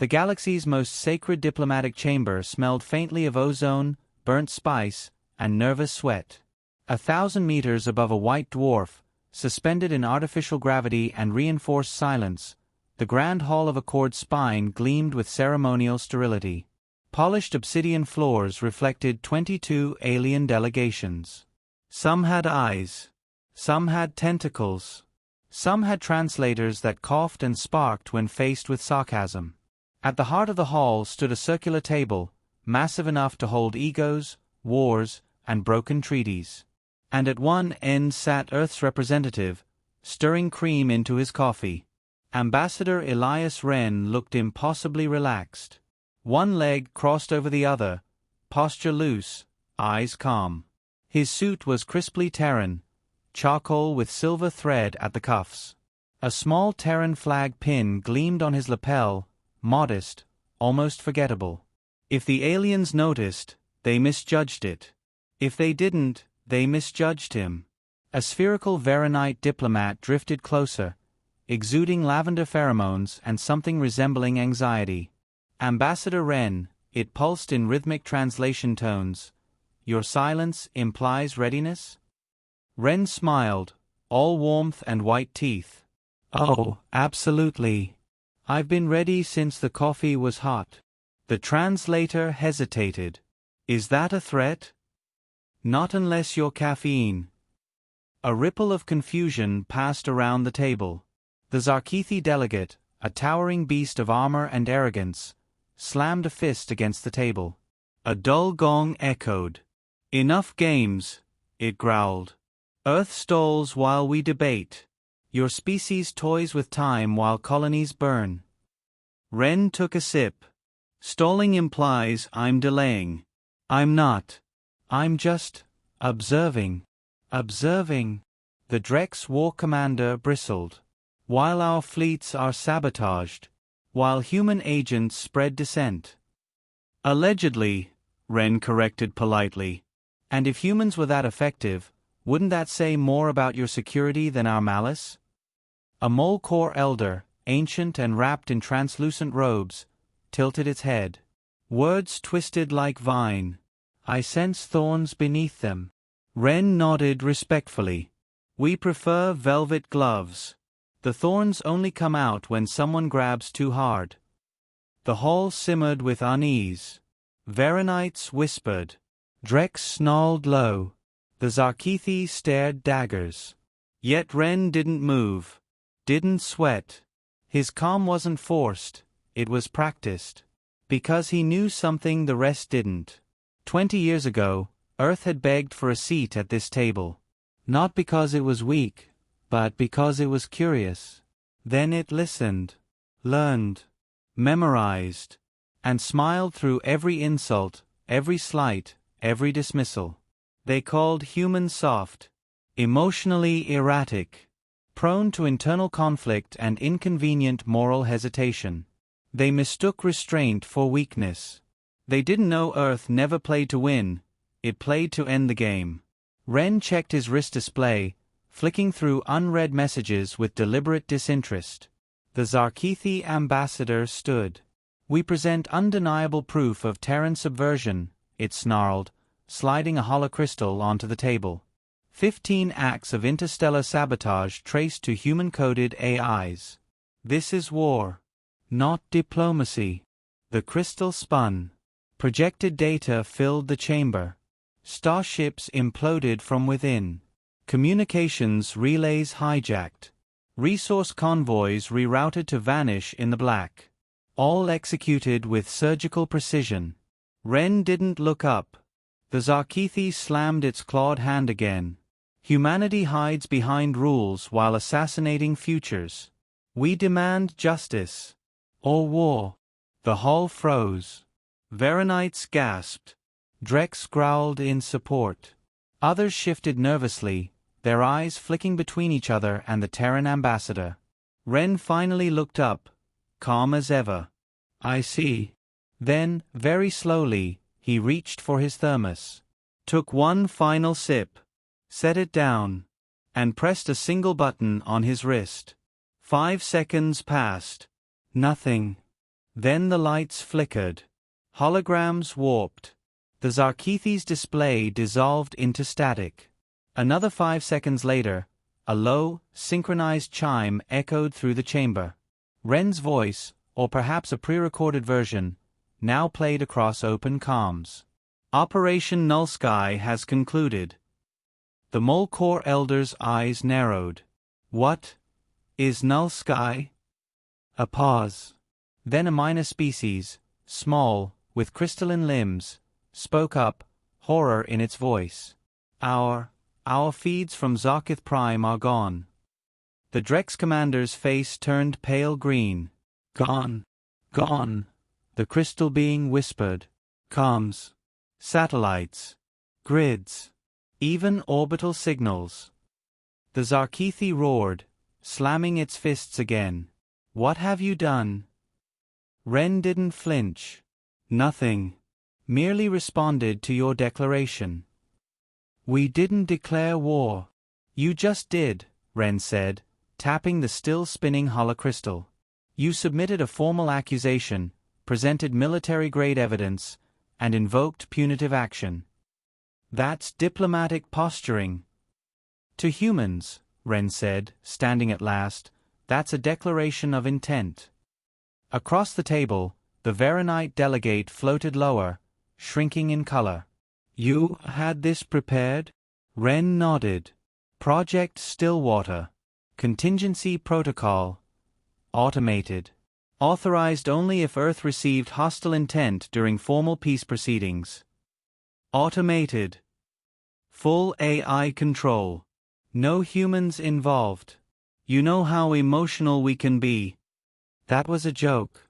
The galaxy's most sacred diplomatic chamber smelled faintly of ozone, burnt spice, and nervous sweat. 1,000 meters above a white dwarf, suspended in artificial gravity and reinforced silence, the grand hall of Accord's spine gleamed with ceremonial sterility. Polished obsidian floors reflected 22 alien delegations. Some had eyes. Some had tentacles. Some had translators that coughed and sparked when faced with sarcasm. At the heart of the hall stood a circular table, massive enough to hold egos, wars, and broken treaties. And at one end sat Earth's representative, stirring cream into his coffee. Ambassador Elias Wren looked impossibly relaxed. One leg crossed over the other, posture loose, eyes calm. His suit was crisply Terran, charcoal with silver thread at the cuffs. A small Terran flag pin gleamed on his lapel, modest, almost forgettable. If the aliens noticed, they misjudged it. If they didn't, they misjudged him. A spherical Veronite diplomat drifted closer, exuding lavender pheromones and something resembling anxiety. Ambassador Wren, it pulsed in rhythmic translation tones. Your silence implies readiness? Wren smiled, all warmth and white teeth. Oh, absolutely. I've been ready since the coffee was hot. The translator hesitated. Is that a threat? Not unless you're caffeine. A ripple of confusion passed around the table. The Zarkethi delegate, a towering beast of armor and arrogance, slammed a fist against the table. A dull gong echoed. Enough games, it growled. Earth stalls while we debate. Your species toys with time while colonies burn. Wren took a sip. Stalling implies I'm delaying. I'm not. I'm just observing. Observing. The Drex war commander bristled. While our fleets are sabotaged. While human agents spread dissent. Allegedly, Wren corrected politely. And if humans were that effective, wouldn't that say more about your security than our malice? A mole core elder, ancient and wrapped in translucent robes, tilted its head. Words twisted like vine. I sense thorns beneath them. Wren nodded respectfully. We prefer velvet gloves. The thorns only come out when someone grabs too hard. The hall simmered with unease. Veronites whispered. Drex snarled low. The Zarkethi stared daggers. Yet Wren didn't move. Didn't sweat. His calm wasn't forced, it was practiced. Because he knew something the rest didn't. 20 years ago, Earth had begged for a seat at this table. Not because it was weak, but because it was curious. Then it listened, learned, memorized, and smiled through every insult, every slight, every dismissal. They called humans soft, emotionally erratic, prone to internal conflict and inconvenient moral hesitation. They mistook restraint for weakness. They didn't know Earth never played to win, it played to end the game. Wren checked his wrist display, flicking through unread messages with deliberate disinterest. The Zarkethi ambassador stood. We present undeniable proof of Terran subversion, it snarled, sliding a holocrystal onto the table. 15 acts of interstellar sabotage traced to human-coded AIs. This is war. Not diplomacy. The crystal spun. Projected data filled the chamber. Starships imploded from within. Communications relays hijacked. Resource convoys rerouted to vanish in the black. All executed with surgical precision. Wren didn't look up. The Zarkethi slammed its clawed hand again. Humanity hides behind rules while assassinating futures. We demand justice. Or war. The hall froze. Veronites gasped. Drex growled in support. Others shifted nervously, their eyes flicking between each other and the Terran ambassador. Wren finally looked up, calm as ever. I see. Then, very slowly, he reached for his thermos. Took one final sip. Set it down. And pressed a single button on his wrist. 5 seconds passed. Nothing. Then the lights flickered. Holograms warped. The Zarkithi's display dissolved into static. Another 5 seconds later, a low, synchronized chime echoed through the chamber. Ren's voice, or perhaps a pre-recorded version, now played across open comms. Operation Null Sky has concluded. The Mole Corps Elder's eyes narrowed. What is Null Sky? A pause. Then a minor species, small, with crystalline limbs, spoke up, horror in its voice. Our feeds from Zarkith Prime are gone. The Drex commander's face turned pale green. Gone. Gone. The crystal being whispered. Comms. Satellites. Grids. Even orbital signals. The Zarkithi roared, slamming its fists again. What have you done? Ren didn't flinch. Nothing. Merely responded to your declaration. We didn't declare war. You just did, Ren said, tapping the still-spinning holocrystal. You submitted a formal accusation, presented military-grade evidence, and invoked punitive action. That's diplomatic posturing. To humans, Ren said, standing at last, that's a declaration of intent. Across the table, the Veronite delegate floated lower, shrinking in color. You had this prepared? Ren nodded. Project Stillwater. Contingency protocol. Automated. Authorized only if Earth received hostile intent during formal peace proceedings. Automated. Full AI control. No humans involved. You know how emotional we can be. That was a joke.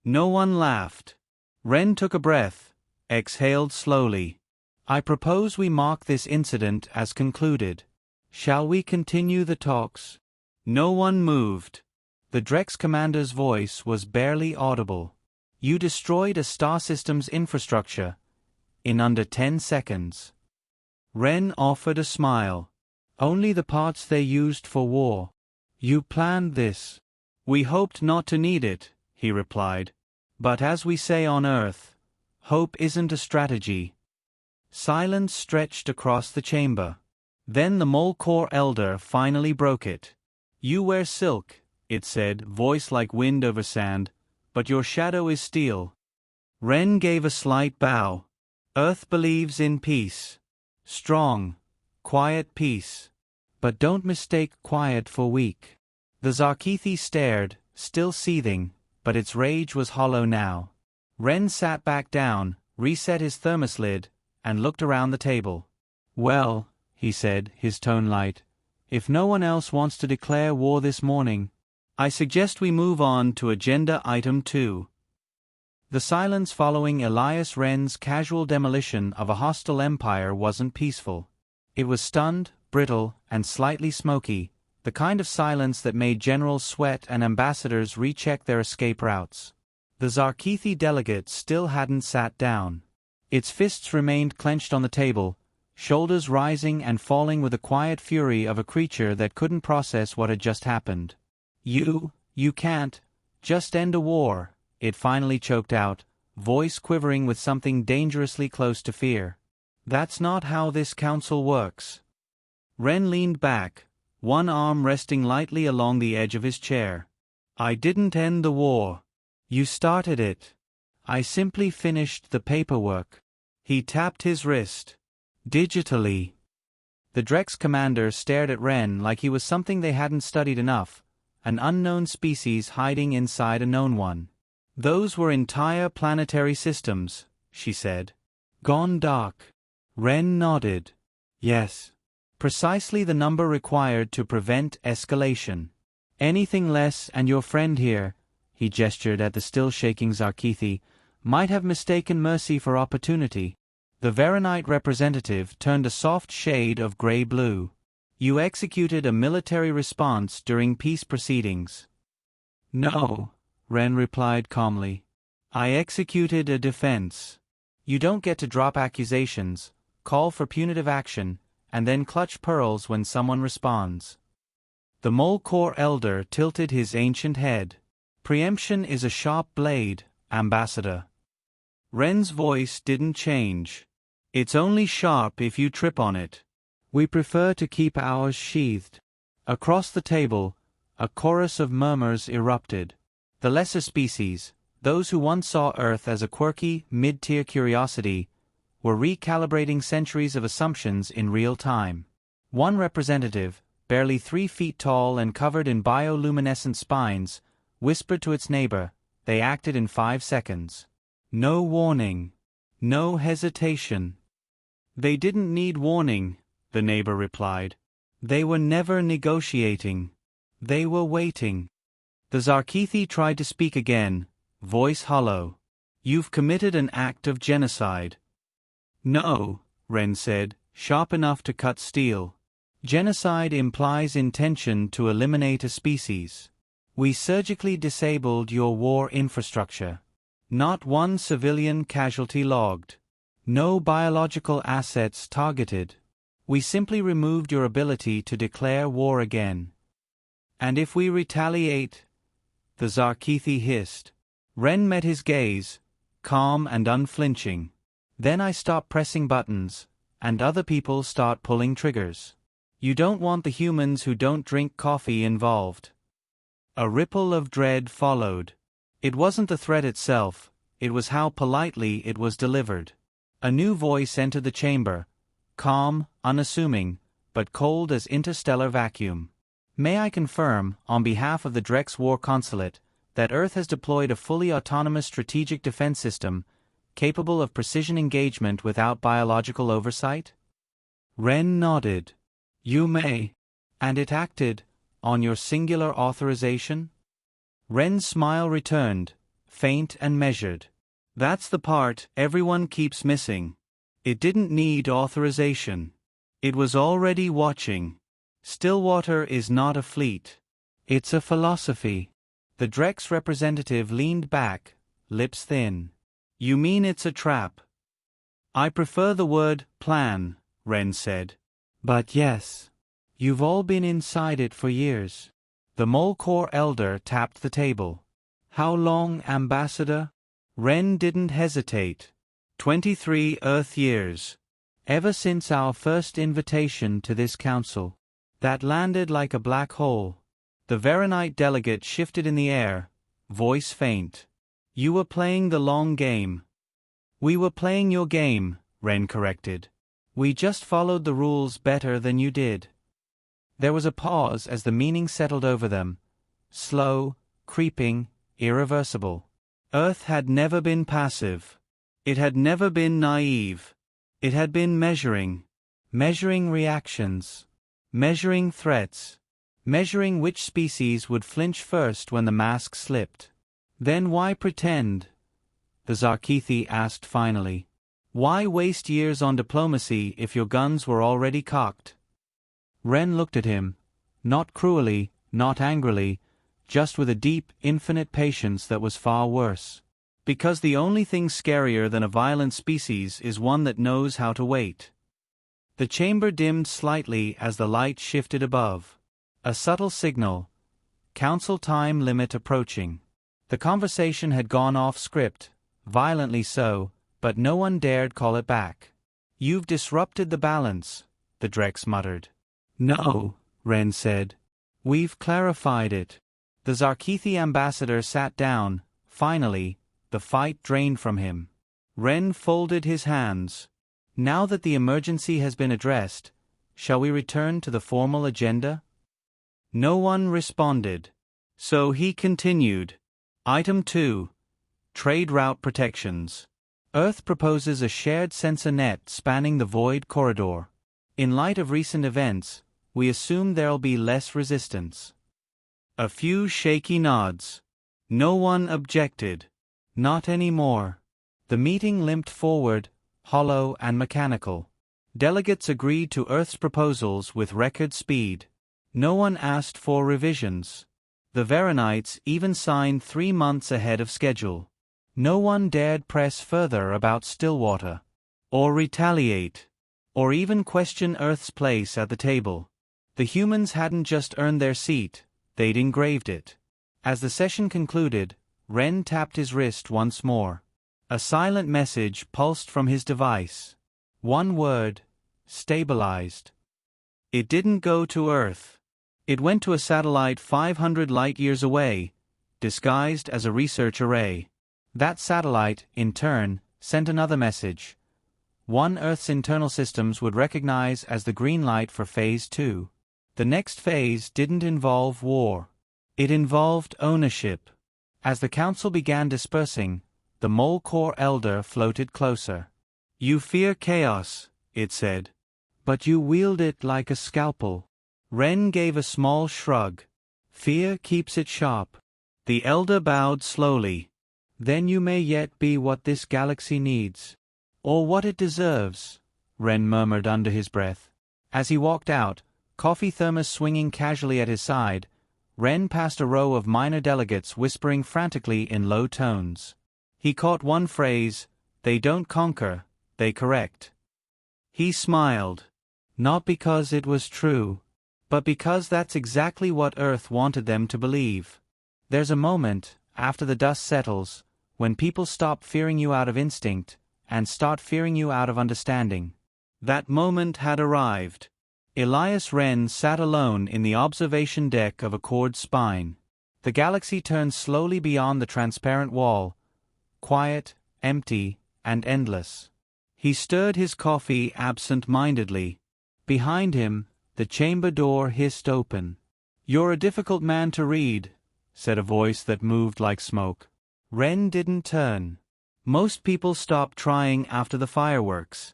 No one laughed. Ren took a breath, exhaled slowly. I propose we mark this incident as concluded. Shall we continue the talks? No one moved. The Drex commander's voice was barely audible. You destroyed a star system's infrastructure in under 10 seconds. Ren offered a smile. Only the parts they used for war. You planned this. We hoped not to need it, he replied. But as we say on Earth, hope isn't a strategy. Silence stretched across the chamber. Then the Mole Corps elder finally broke it. You wear silk, it said, voice like wind over sand, but your shadow is steel. Ren gave a slight bow. Earth believes in peace. Strong, quiet peace. But don't mistake quiet for weak. The Zarkithi stared, still seething, but its rage was hollow now. Ren sat back down, reset his thermos lid, and looked around the table. Well, he said, his tone light, if no one else wants to declare war this morning, I suggest we move on to Agenda Item 2. The silence following Elias Ren's casual demolition of a hostile empire wasn't peaceful. It was stunned, brittle, and slightly smoky, the kind of silence that made generals sweat and ambassadors recheck their escape routes. The Zarkithi delegate still hadn't sat down. Its fists remained clenched on the table, shoulders rising and falling with the quiet fury of a creature that couldn't process what had just happened. You can't just end a war, it finally choked out, voice quivering with something dangerously close to fear. That's not how this council works. Ren leaned back, one arm resting lightly along the edge of his chair. I didn't end the war. You started it. I simply finished the paperwork. He tapped his wrist. Digitally. The Drex commander stared at Ren like he was something they hadn't studied enough, an unknown species hiding inside a known one. Those were entire planetary systems, she said. Gone dark. Ren nodded. Yes. Precisely the number required to prevent escalation. Anything less and your friend here, he gestured at the still shaking Zarkithi, might have mistaken mercy for opportunity. The Veronite representative turned a soft shade of gray-blue. You executed a military response during peace proceedings. No, Ren replied calmly. I executed a defense. You don't get to drop accusations, call for punitive action, and then clutch pearls when someone responds. The Mole Corps elder tilted his ancient head. Preemption is a sharp blade, Ambassador. Ren's voice didn't change. It's only sharp if you trip on it. We prefer to keep ours sheathed. Across the table, a chorus of murmurs erupted. The lesser species, those who once saw Earth as a quirky, mid-tier curiosity, were recalibrating centuries of assumptions in real time. One representative, barely 3 feet tall and covered in bioluminescent spines, whispered to its neighbor. They acted in 5 seconds. No warning. No hesitation. They didn't need warning, the neighbor replied. They were never negotiating. They were waiting. The Zarkethi tried to speak again, voice hollow. You've committed an act of genocide. No, Ren said, sharp enough to cut steel. Genocide implies intention to eliminate a species. We surgically disabled your war infrastructure. Not one civilian casualty logged. No biological assets targeted. We simply removed your ability to declare war again. And if we retaliate, the Zarkethi hissed. Ren met his gaze, calm and unflinching. Then I stop pressing buttons, and other people start pulling triggers. You don't want the humans who don't drink coffee involved. A ripple of dread followed. It wasn't the threat itself, it was how politely it was delivered. A new voice entered the chamber, calm, unassuming, but cold as interstellar vacuum. May I confirm, on behalf of the Drex War Consulate, that Earth has deployed a fully autonomous strategic defense system, capable of precision engagement without biological oversight? Ren nodded. You may. And it acted, on your singular authorization? Ren's smile returned, faint and measured. That's the part everyone keeps missing. It didn't need authorization. It was already watching. Stillwater is not a fleet. It's a philosophy. The Drex representative leaned back, lips thin. You mean it's a trap? I prefer the word plan, Ren said. But yes. You've all been inside it for years. The Molcor elder tapped the table. How long, Ambassador? Ren didn't hesitate. 23 Earth years. Ever since our first invitation to this council. That landed like a black hole. The Veronite delegate shifted in the air, voice faint. You were playing the long game. We were playing your game, Ren corrected. We just followed the rules better than you did. There was a pause as the meaning settled over them. Slow, creeping, irreversible. Earth had never been passive. It had never been naive. It had been measuring. Measuring reactions. Measuring threats. Measuring which species would flinch first when the mask slipped. Then why pretend? The Zarkethi asked finally. Why waste years on diplomacy if your guns were already cocked? Ren looked at him, not cruelly, not angrily, just with a deep, infinite patience that was far worse. Because the only thing scarier than a violent species is one that knows how to wait. The chamber dimmed slightly as the light shifted above. A subtle signal. Council time limit approaching. The conversation had gone off script, violently so, but no one dared call it back. You've disrupted the balance, the Drex muttered. No, Ren said. We've clarified it. The Zarkethi ambassador sat down, finally, the fight drained from him. Ren folded his hands. Now that the emergency has been addressed, shall we return to the formal agenda? No one responded. So he continued. Item 2. Trade route protections. Earth proposes a shared sensor net spanning the Void Corridor. In light of recent events, we assume there'll be less resistance. A few shaky nods. No one objected. Not anymore. The meeting limped forward, hollow and mechanical. Delegates agreed to Earth's proposals with record speed. No one asked for revisions. The Veronites even signed 3 months ahead of schedule. No one dared press further about Stillwater. Or retaliate. Or even question Earth's place at the table. The humans hadn't just earned their seat, they'd engraved it. As the session concluded, Ren tapped his wrist once more. A silent message pulsed from his device. One word: stabilized. It didn't go to Earth. It went to a satellite 500 light-years away, disguised as a research array. That satellite, in turn, sent another message. One Earth's internal systems would recognize as the green light for Phase 2. The next phase didn't involve war. It involved ownership. As the council began dispersing, the Mole Corps elder floated closer. "You fear chaos," it said. "But you wield it like a scalpel." Ren gave a small shrug. "Fear keeps it sharp." The elder bowed slowly. "Then you may yet be what this galaxy needs. Or what it deserves," Ren murmured under his breath. As he walked out, coffee thermos swinging casually at his side, Ren passed a row of minor delegates whispering frantically in low tones. He caught one phrase: "They don't conquer, they correct." He smiled. Not because it was true, but because that's exactly what Earth wanted them to believe. There's a moment, after the dust settles, when people stop fearing you out of instinct, and start fearing you out of understanding. That moment had arrived. Elias Wren sat alone in the observation deck of Accord's spine. The galaxy turned slowly beyond the transparent wall, quiet, empty, and endless. He stirred his coffee absent-mindedly. Behind him, the chamber door hissed open. "You're a difficult man to read," said a voice that moved like smoke. Ren didn't turn. Most people stopped trying after the fireworks.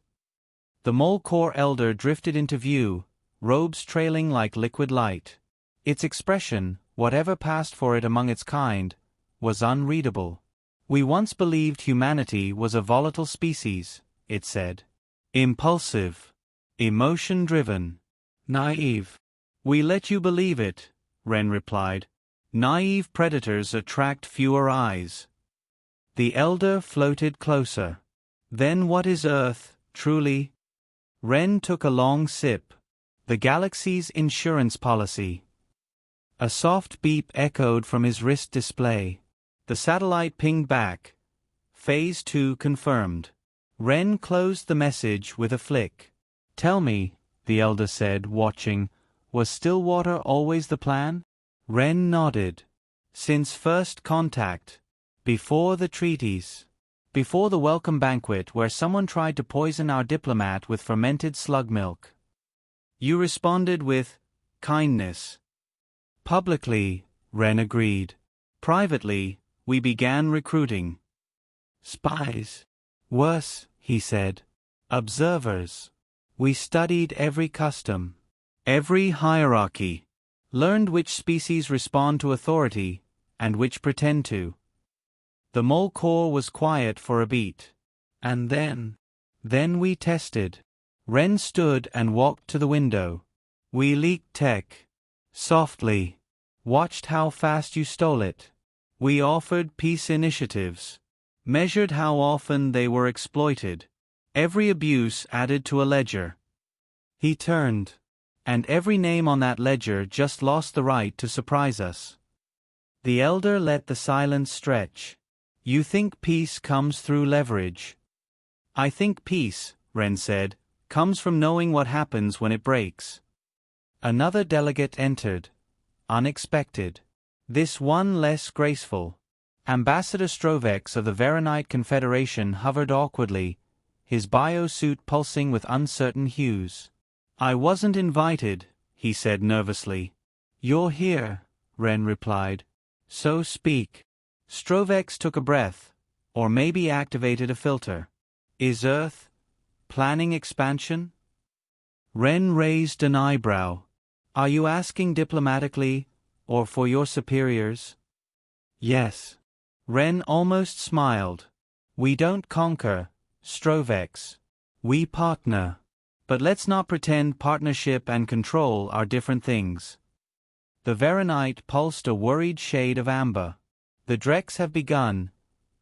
The Mole Corps elder drifted into view, robes trailing like liquid light. Its expression, whatever passed for it among its kind, was unreadable. "We once believed humanity was a volatile species," it said. "Impulsive, emotion-driven, naive." "We let you believe it," Ren replied. "Naive predators attract fewer eyes." The elder floated closer. "Then what is Earth, truly?" Ren took a long sip. "The galaxy's insurance policy." A soft beep echoed from his wrist display. The satellite pinged back. Phase 2 confirmed. Ren closed the message with a flick. "Tell me," the elder said, watching, "was Stillwater always the plan?" Ren nodded. "Since first contact. Before the treaties. Before the welcome banquet where someone tried to poison our diplomat with fermented slug milk. You responded with kindness." "Publicly," Ren agreed. "Privately, we began recruiting." "Spies. Worse," he said. "Observers. We studied every custom, every hierarchy, learned which species respond to authority, and which pretend to." The Mole Corps was quiet for a beat. "And then we tested." Ren stood and walked to the window. "We leaked tech. Softly. Watched how fast you stole it. We offered peace initiatives. Measured how often they were exploited. Every abuse added to a ledger." He turned. "And every name on that ledger just lost the right to surprise us." The elder let the silence stretch. "You think peace comes through leverage?" "I think peace," Ren said, "comes from knowing what happens when it breaks." Another delegate entered. Unexpected. This one less graceful. Ambassador Strovex of the Veronite Confederation hovered awkwardly, his biosuit pulsing with uncertain hues. "I wasn't invited," he said nervously. "You're here," Ren replied. "So speak." Strovex took a breath, or maybe activated a filter. "Is Earth planning expansion?" Ren raised an eyebrow. "Are you asking diplomatically, or for your superiors?" "Yes." Ren almost smiled. "We don't conquer, Strovex. We partner. But let's not pretend partnership and control are different things." The Veronite pulsed a worried shade of amber. "The Drex have begun.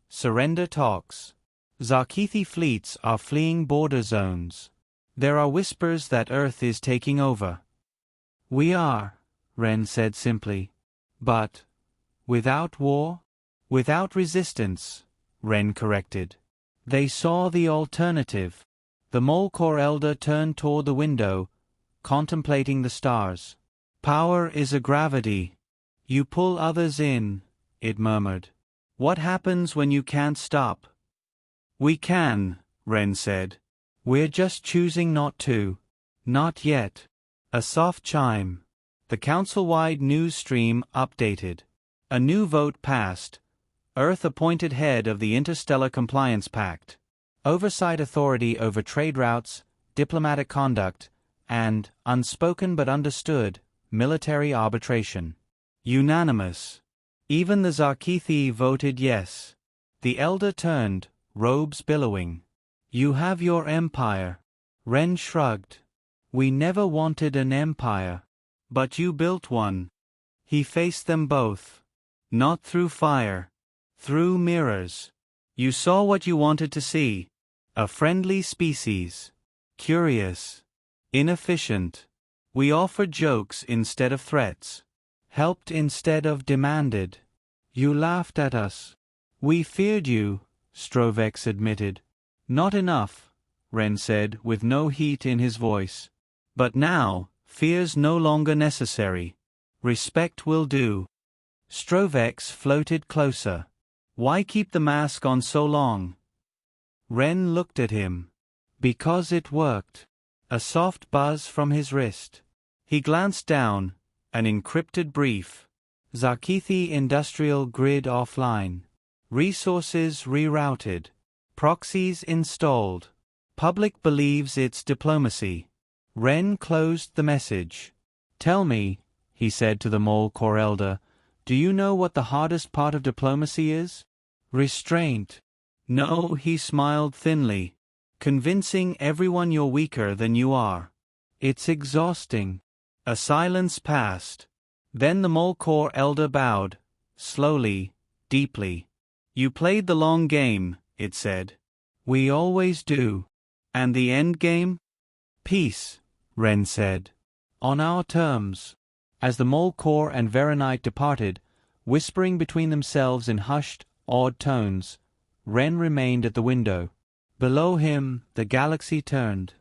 Surrender talks. Zarkithi fleets are fleeing border zones. There are whispers that Earth is taking over." "We are," Ren said simply. "But Without war? Without resistance, Ren corrected. They saw the alternative. The Molekor elder turned toward the window, contemplating the stars. Power is a gravity. You pull others in, it murmured. What happens when you can't stop? We can, Ren said. We're just choosing not to. Not yet. A soft chime. The council-wide news stream updated. A new vote passed. Earth appointed head of the Interstellar Compliance Pact. Oversight authority over trade routes, diplomatic conduct, and, unspoken but understood, military arbitration. Unanimous. Even the Zarkithi voted yes. The elder turned, robes billowing. You have your empire. Ren shrugged. We never wanted an empire. But you built one. He faced them both. Not through fire. Through mirrors. You saw what you wanted to see. A friendly species. Curious. Inefficient. We offered jokes instead of threats. Helped instead of demanded. You laughed at us. We feared you, Strovex admitted. Not enough, Ren said with no heat in his voice. But now, fear's no longer necessary. Respect will do. Strovex floated closer. Why keep the mask on so long? Ren looked at him. Because it worked. A soft buzz from his wrist. He glanced down, an encrypted brief. Zarkithi industrial grid offline. Resources rerouted. Proxies installed. Public believes it's diplomacy. Ren closed the message. Tell me, he said to the Molekor elder, do you know what the hardest part of diplomacy is? Restraint. No, he smiled thinly. Convincing everyone you're weaker than you are. It's exhausting. A silence passed. Then the Molekor elder bowed, slowly, deeply. You played the long game, it said. We always do. And the end game? Peace, Ren said. On our terms. As the Molekor and Veronite departed, whispering between themselves in hushed, awed tones, Ren remained at the window. Below him, the galaxy turned.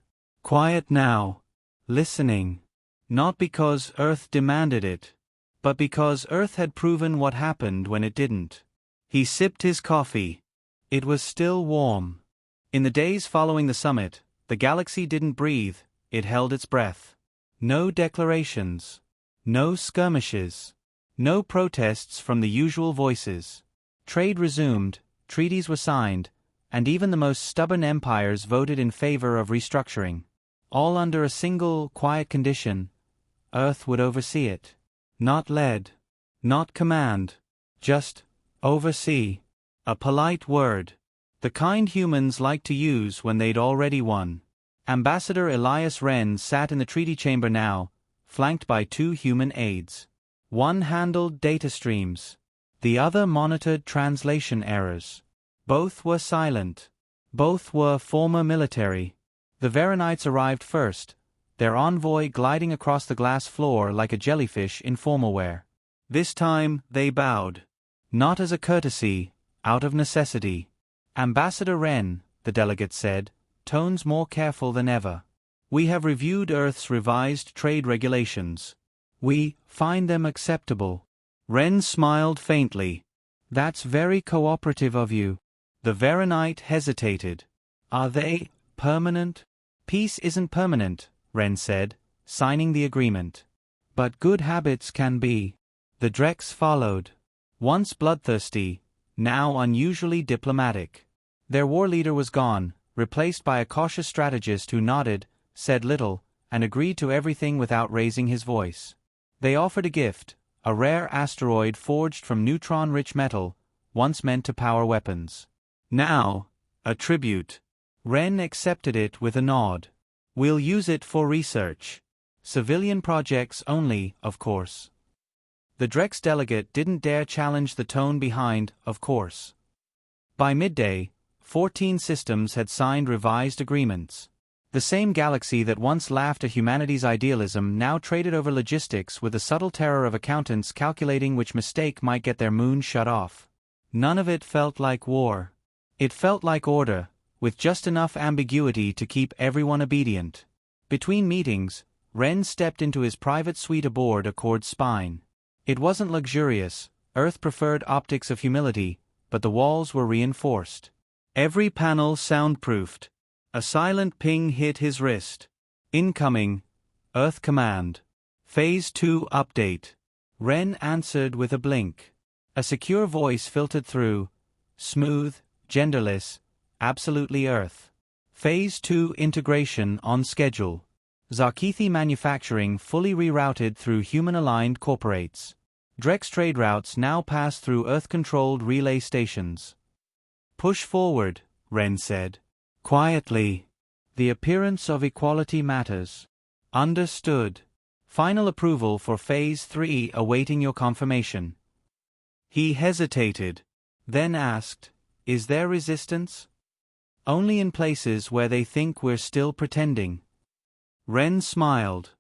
Quiet now. Listening. Not because Earth demanded it, but because Earth had proven what happened when it didn't. He sipped his coffee. It was still warm. In the days following the summit, the galaxy didn't breathe, it held its breath. No declarations. No skirmishes. No protests from the usual voices. Trade resumed, treaties were signed, and even the most stubborn empires voted in favor of restructuring. All under a single, quiet condition. Earth would oversee it. Not lead. Not command. Just oversee. A polite word. The kind humans liked to use when they'd already won. Ambassador Elias Wren sat in the treaty chamber now, flanked by two human aides. One handled data streams. The other monitored translation errors. Both were silent. Both were former military. The Veronites arrived first, their envoy gliding across the glass floor like a jellyfish in formal wear. This time they bowed. Not as a courtesy, out of necessity. Ambassador Wren, the delegate said, tones more careful than ever. We have reviewed Earth's revised trade regulations. We find them acceptable. Wren smiled faintly. That's very cooperative of you. The Veronite hesitated. Are they permanent? Peace isn't permanent, Wren said, signing the agreement. But good habits can be. The Drex followed. Once bloodthirsty, now unusually diplomatic. Their war leader was gone, replaced by a cautious strategist who nodded, said little, and agreed to everything without raising his voice. They offered a gift, a rare asteroid forged from neutron-rich metal, once meant to power weapons. Now, a tribute. Wren accepted it with a nod. We'll use it for research. Civilian projects only, of course. The Drex delegate didn't dare challenge the tone behind, of course. By midday, 14 systems had signed revised agreements. The same galaxy that once laughed at humanity's idealism now traded over logistics with the subtle terror of accountants calculating which mistake might get their moon shut off. None of it felt like war. It felt like order, with just enough ambiguity to keep everyone obedient. Between meetings, Ren stepped into his private suite aboard Accord's spine. It wasn't luxurious, Earth-preferred optics of humility, but the walls were reinforced. Every panel soundproofed. A silent ping hit his wrist. Incoming. Earth command. Phase 2 update. Ren answered with a blink. A secure voice filtered through. Smooth, genderless, absolutely Earth. Phase 2 integration on schedule. Zarkithi manufacturing fully rerouted through human-aligned corporates. Drex trade routes now pass through Earth-controlled relay stations. Push forward, Ren said. Quietly. The appearance of equality matters. Understood. Final approval for Phase 3 awaiting your confirmation. He hesitated, then asked, Is there resistance? Only in places where they think we're still pretending. Ren smiled.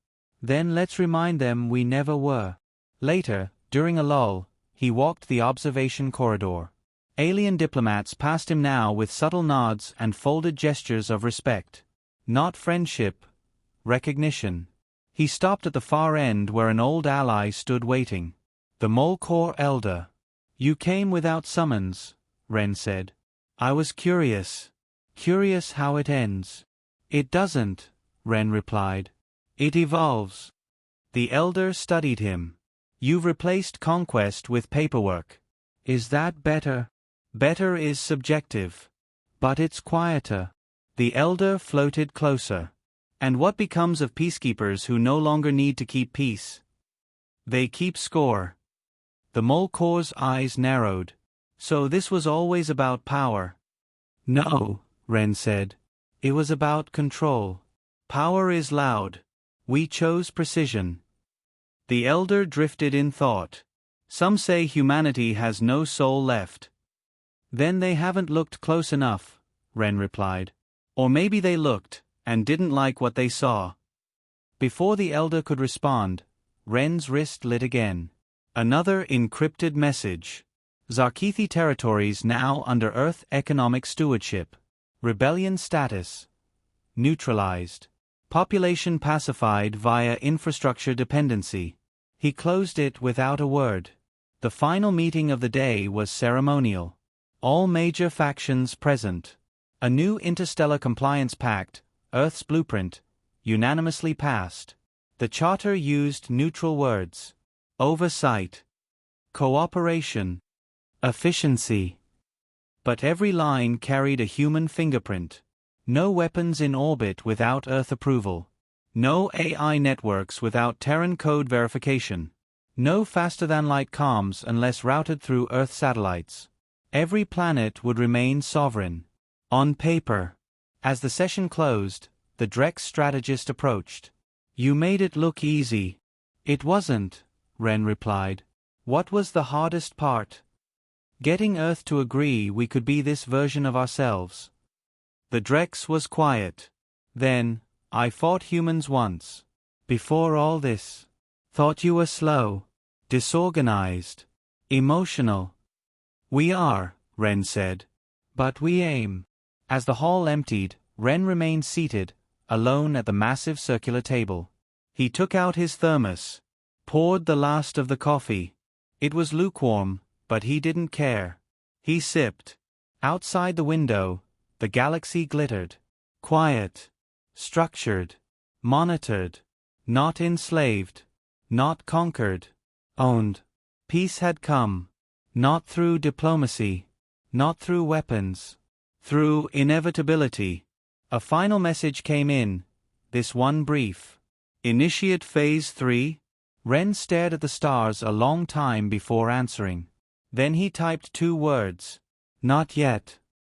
Then let's remind them we never were. Later, during a lull, he walked the observation corridor. Alien diplomats passed him now with subtle nods and folded gestures of respect. Not friendship. Recognition. He stopped at the far end where an old ally stood waiting. The Molcor elder. You came without summons, Ren said. I was curious. Curious how it ends. It doesn't, Ren replied. It evolves. The elder studied him. You've replaced conquest with paperwork. Is that better? Better is subjective. But it's quieter. The elder floated closer. And what becomes of peacekeepers who no longer need to keep peace? They keep score. The Molcor's eyes narrowed. So this was always about power? No, Ren said. It was about control. Power is loud. We chose precision. The elder drifted in thought. Some say humanity has no soul left. Then they haven't looked close enough, Ren replied. Or maybe they looked, and didn't like what they saw. Before the elder could respond, Ren's wrist lit again. Another encrypted message. Zarkithi territories now under Earth economic stewardship. Rebellion status. Neutralized. Population pacified via infrastructure dependency. He closed it without a word. The final meeting of the day was ceremonial. All major factions present. A new interstellar compliance pact, Earth's blueprint, unanimously passed. The charter used neutral words. Oversight. Cooperation. Efficiency. But every line carried a human fingerprint. No weapons in orbit without Earth approval. No AI networks without Terran code verification. No faster-than-light comms unless routed through Earth satellites. Every planet would remain sovereign. On paper. As the session closed, the Drex strategist approached. You made it look easy. It wasn't, Ren replied. What was the hardest part? Getting Earth to agree we could be this version of ourselves. The Drex was quiet. Then, I fought humans once. Before all this. Thought you were slow. Disorganized. Emotional. We are, Ren said. But we aim. As the hall emptied, Ren remained seated, alone at the massive circular table. He took out his thermos. Poured the last of the coffee. It was lukewarm, but he didn't care. He sipped. Outside the window, the galaxy glittered. Quiet. Structured. Monitored. Not enslaved. Not conquered. Owned. Peace had come. Not through diplomacy. Not through weapons. Through inevitability. A final message came in. This one brief. Initiate Phase 3? Ren stared at the stars a long time before answering. Then he typed 2 words. Not yet.